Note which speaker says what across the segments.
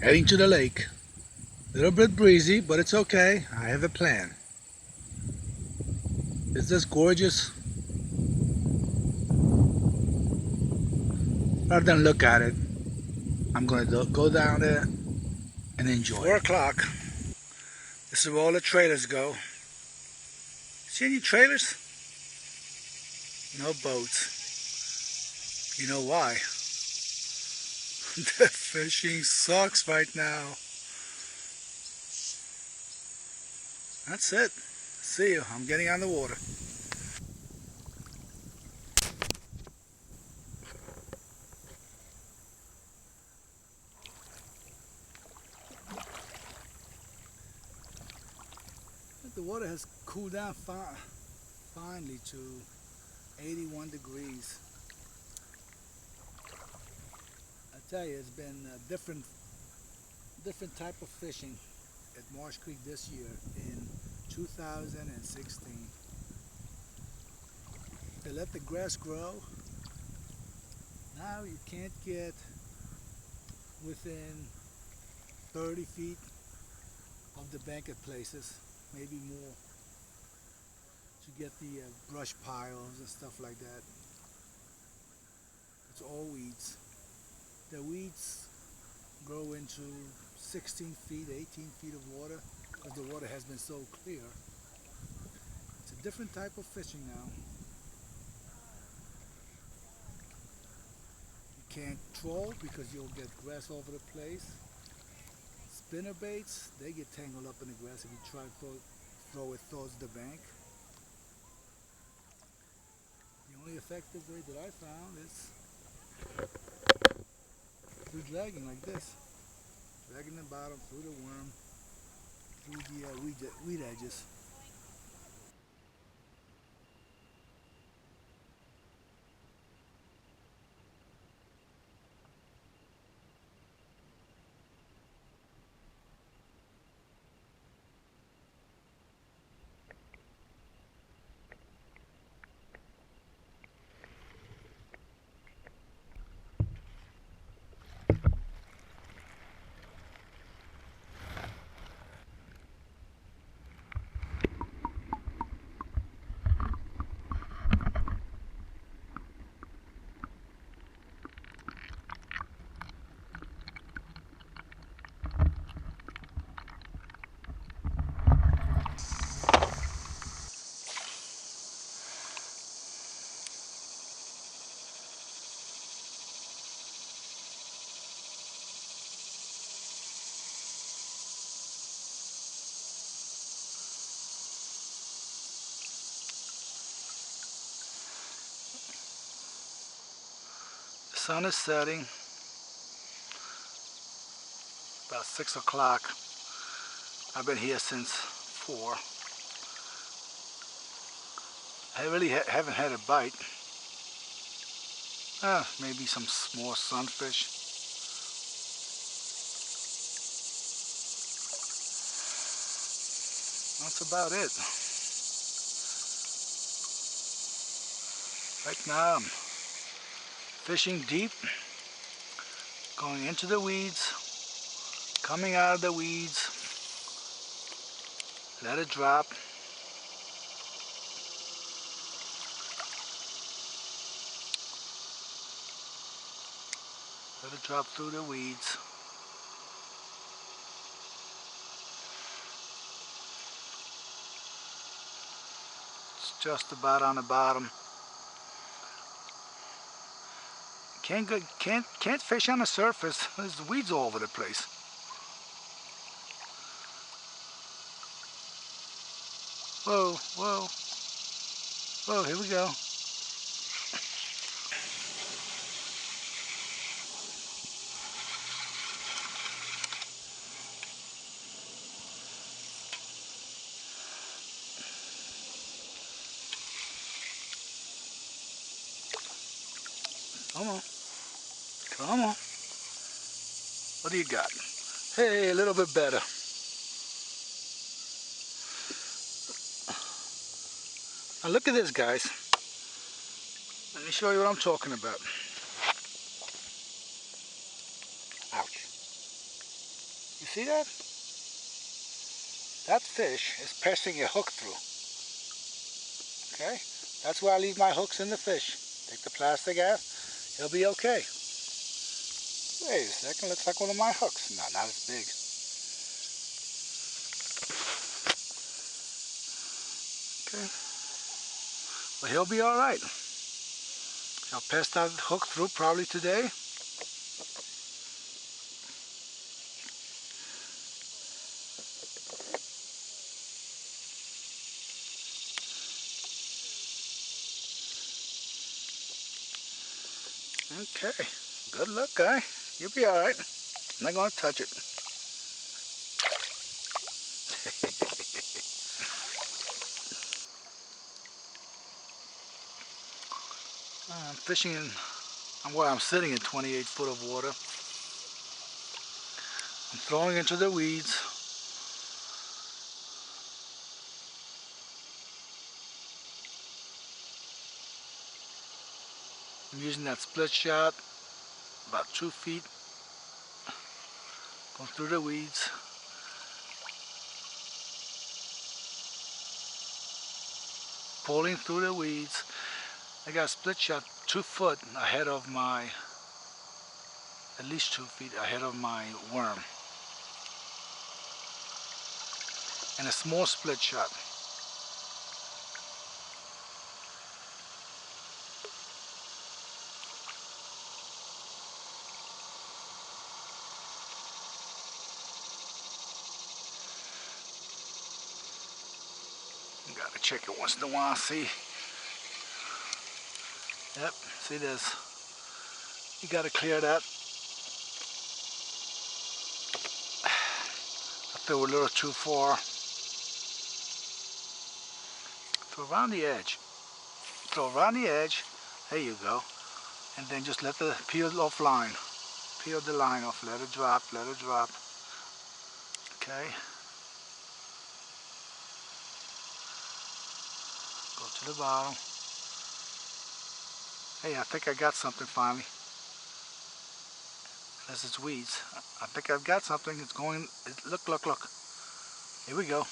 Speaker 1: Heading to the lake. A little bit breezy, but it's okay. I have a plan. Is this gorgeous? Rather than look at it, I'm going to go down there and enjoy. 4 o'clock. This is where all the trailers go. See any trailers? No boats. You know why? The fishing sucks right now. That's it. See you. I'm getting on the water. The water has cooled down finally to 81 degrees. I tell you, it's been a different type of fishing at Marsh Creek this year in 2016. They let the grass grow. Now you can't get within 30 feet of the bank at places, maybe more, to get the brush piles and stuff like that. It's all weeds. The weeds grow into 16 feet, 18 feet of water because the water has been so clear. It's a different type of fishing now. You can't troll because you'll get grass all over the place. Spinner baits, they get tangled up in the grass if you try to throw it towards the bank. The only effective way that I found is through dragging like this. Dragging the bottom through the worm, through the weed edges. The sun is setting, about 6 o'clock. I've been here since 4. I really haven't had a bite. Maybe some small sunfish. That's about it. Right now I'm fishing deep, going into the weeds, coming out of the weeds, let it drop. Let it drop through the weeds. It's just about on the bottom. Can't fish on the surface. There's weeds all over the place. Whoa, whoa, whoa, here we go. Come on, come on. What do you got? Hey, a little bit better. Now look at this, guys. Let me show you what I'm talking about. Ouch. see that? That fish is pressing a hook through. Okay? That's where I leave my hooks in the fish. Take the plastic out, it'll be okay. Wait a second, looks like one of my hooks. No, not as big. Okay. But he'll be alright. I'll pass that hook through probably today. Okay, good luck, guy. You'll be alright. I'm not going to touch it. I'm fishing in where I'm sitting in 28 foot of water. I'm throwing into the weeds. I'm using that split shot, about 2 feet, going through the weeds. Pulling through the weeds. I got a split shot 2 foot ahead of my, at least 2 feet ahead of my worm. And a small split shot. Gotta check it once in a while, see. Yep, see this. You gotta clear that. I threw a little too far. Throw around the edge. Throw around the edge. There you go. And then just let the peel off line. Peel the line off. Let it drop. Let it drop. Okay. Go to the bottom. Hey, I think I got something finally. Unless it's weeds. I think I've got something. It's going. Look, look, look. Here we go.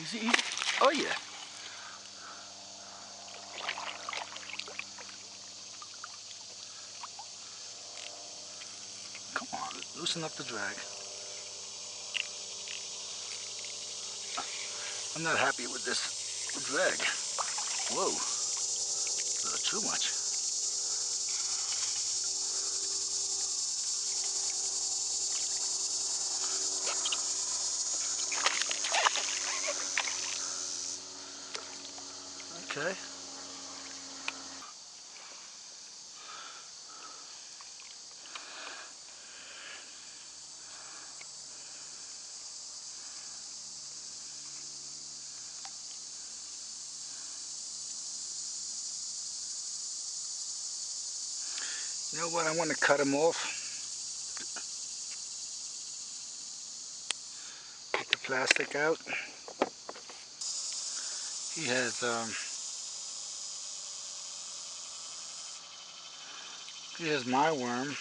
Speaker 1: Easy, easy. Oh yeah. Come on, loosen up the drag. I'm not happy with this drag. Whoa, a little too much. Okay. You know what? I want to cut him off. Get the plastic out. He has my worm.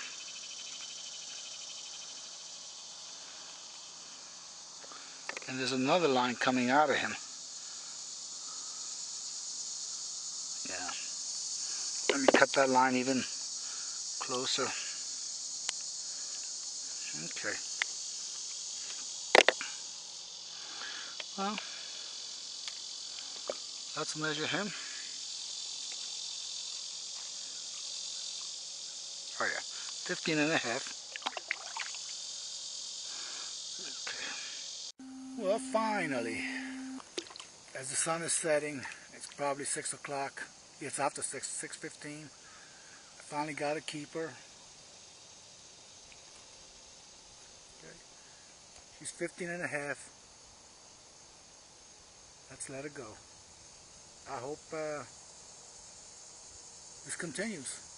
Speaker 1: And there's another line coming out of him. Yeah. Let me cut that line even closer. Okay. Well, let's measure him. Oh yeah, 15 and a half. Okay. Well, finally, as the sun is setting, it's probably 6 o'clock. It's after 6:15. I finally got a keeper. Okay. She's 15 and a half. Let's let her go. I hope this continues.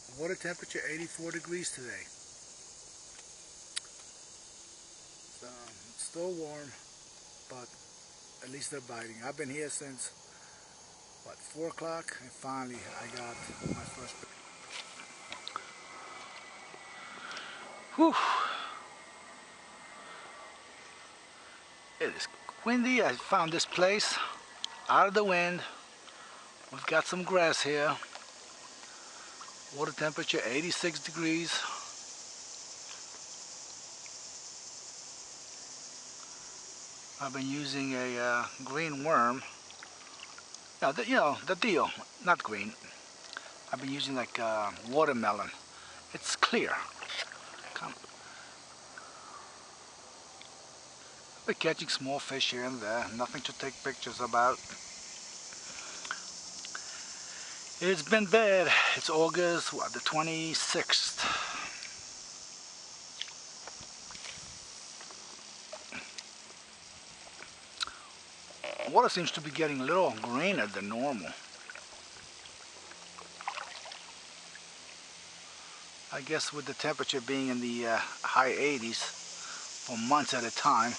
Speaker 1: The water temperature 84 degrees today. So it's still warm, but at least they're biting. I've been here since, what, 4 o'clock? And finally I got my first. Whew. It is windy. I found this place out of the wind. We've got some grass here. Water temperature 86 degrees. I've been using a green worm. No, the deal, not green. I've been using like watermelon. It's clear. We're catching small fish here and there. Nothing to take pictures about. It's been bad. It's August, what, the 26th. Water seems to be getting a little greener than normal. I guess with the temperature being in the high 80s for months at a time,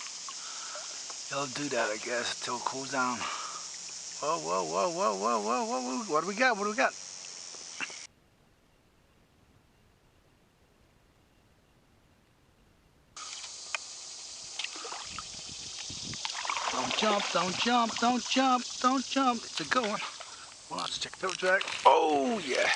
Speaker 1: it'll do that, I guess, until it cools down. Whoa, whoa, whoa, whoa, whoa, whoa, whoa, what do we got? What do we got? Don't jump, don't jump, don't jump, don't jump. It's a good one. Well, let's check the drag. Oh, yeah.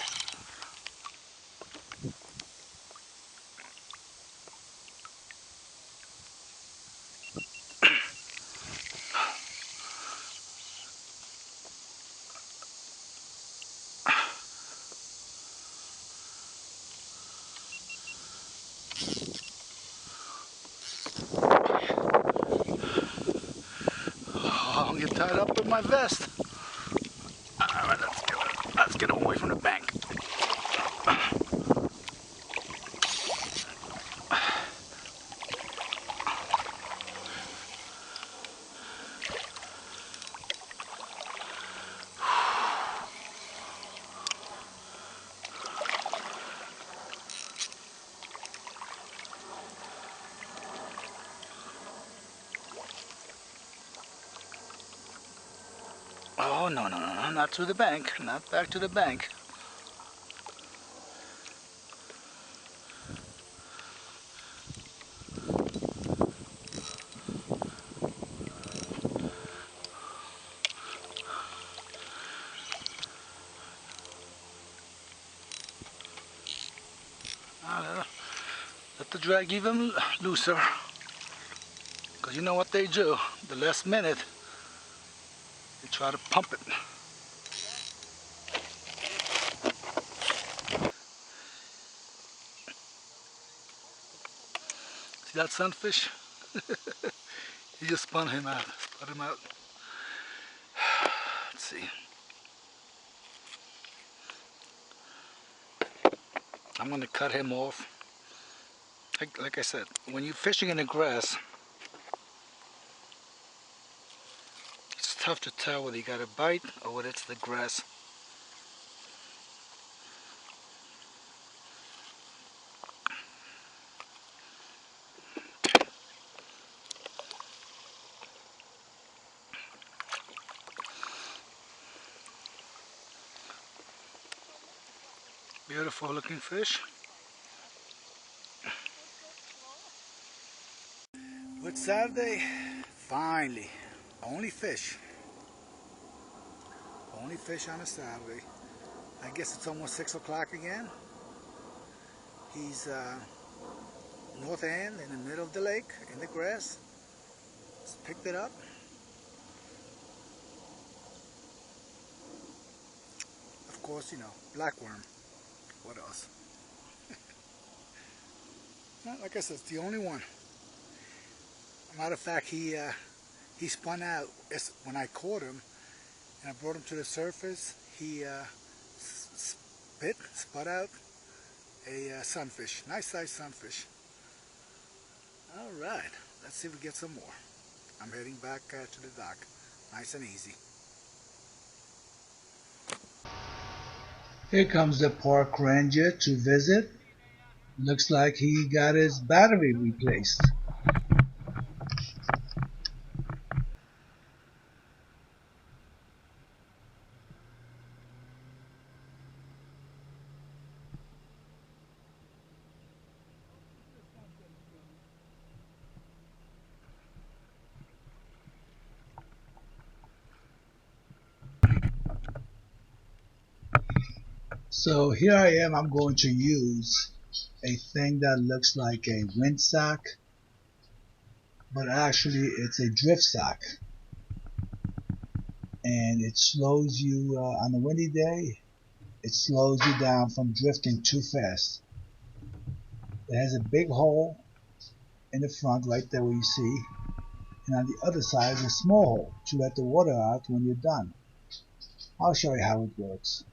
Speaker 1: Oh, I'm getting tied up with my vest. All right, let's get away from the bank. Oh, no, no, no, no, not to the bank. Not back to the bank. Let the drag even looser. Because you know what they do. The last minute, they try to pump it. See that sunfish? He just spun him out. Let's see. I'm going to cut him off. Like I said, when you're fishing in the grass, it's tough to tell whether you got a bite or whether it's the grass. Beautiful looking fish. Good Saturday, finally. Only fish. Only fish on a Saturday. I guess it's almost 6 o'clock again. He's north end in the middle of the lake in the grass. Just picked it up. Of course, you know, black worm. What else? Like I said, it's the only one. Matter of fact, he spun out when I caught him and I brought him to the surface. He spun out a sunfish, nice sized sunfish. All right, let's see if we get some more. I'm heading back to the dock, nice and easy. Here comes the park ranger to visit. Looks like he got his battery replaced. So here I am, I'm going to use a thing that looks like a wind sock, but actually it's a drift sock. And it slows you, on a windy day, it slows you down from drifting too fast. It has a big hole in the front right there where you see, and on the other side is a small hole to let the water out when you're done. I'll show you how it works.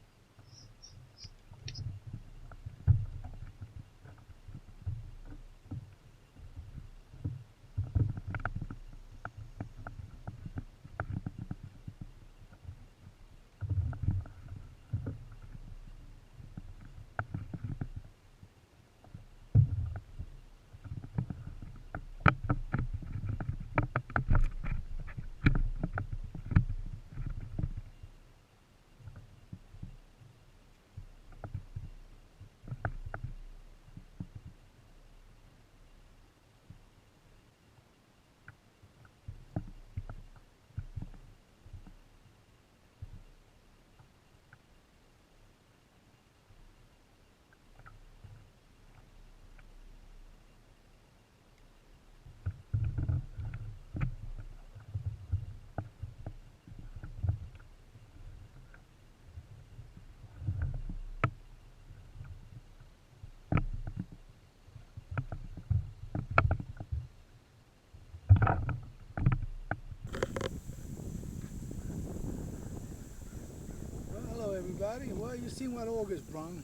Speaker 1: Well, hello everybody. Well, you seen what August brung.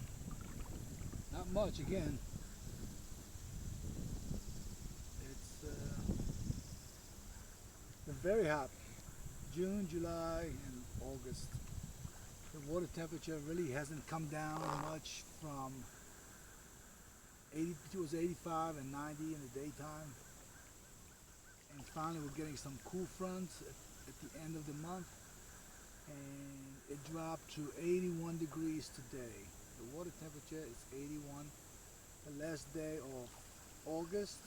Speaker 1: Not much again. It's been very hot. June, July, and August. The water temperature really hasn't come down much from 80, it was 85 and 90 in the daytime. And finally we're getting some cool fronts at the end of the month. And it dropped to 81 degrees today. The water temperature is 81. The last day of August.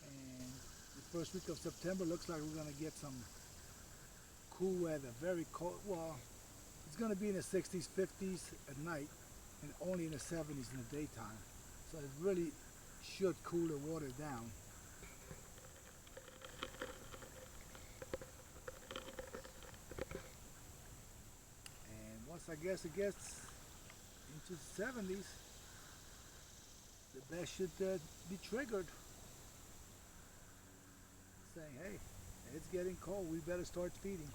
Speaker 1: And the first week of September looks like we're going to get some cool weather. Very cold. Well, it's going to be in the 60s, 50s at night, and only in the 70s in the daytime. So it really should cool the water down. And once I guess it gets into the 70s, the best should be triggered, saying, hey, it's getting cold, we better start feeding.